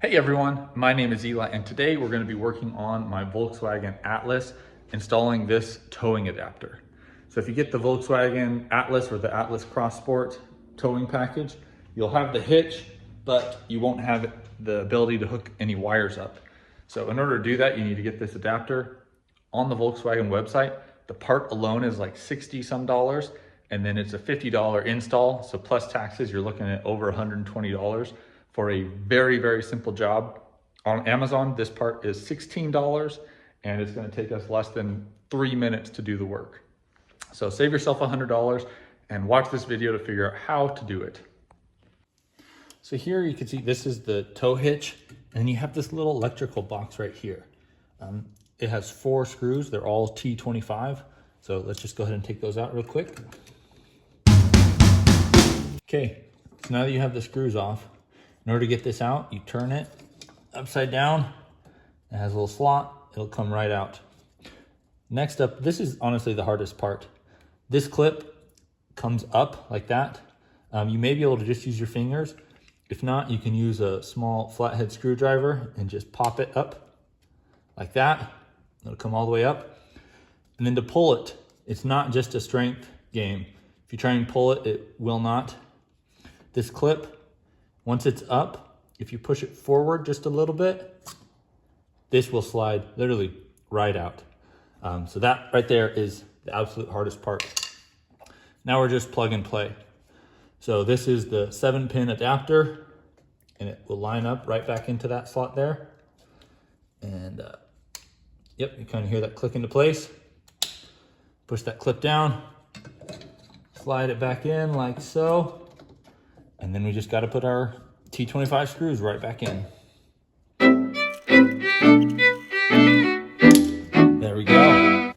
Hey everyone, my name is Eli and today we're going to be working on my Volkswagen Atlas installing this towing adapter. So if you get the Volkswagen Atlas or the Atlas Cross Sport towing package, you'll have the hitch, but you won't have the ability to hook any wires up. So in order to do that, you need to get this adapter on the Volkswagen website. The part alone is like 60 some dollars, and then it's a $50 install. So plus taxes, you're looking at over $120 for a very, very simple job. On Amazon, this part is $16 and it's gonna take us less than 3 minutes to do the work. So save yourself $100 and watch this video to figure out how to do it. So here you can see this is the tow hitch, and you have this little electrical box right here. It has 4 screws, they're all T25. So let's just go ahead and take those out real quick. Okay, so now that you have the screws off, in order to get this out, you turn it upside down. It has a little slot, it'll come right out. Next up, this is honestly the hardest part. This clip comes up like that. You may be able to just use your fingers. If not, you can use a small flathead screwdriver and just pop it up like that. It'll come all the way up. And then to pull it, it's not just a strength game. If you try and pull it, it will not. This clip, once it's up, if you push it forward just a little bit, this will slide literally right out. So that right there is the absolute hardest part. Now we're just plug and play. So this is the 7-pin adapter, and it will line up right back into that slot there. And yep, you kind of hear that click into place. Push that clip down, slide it back in like so. And then we just got to put our T25 screws right back in. There we go.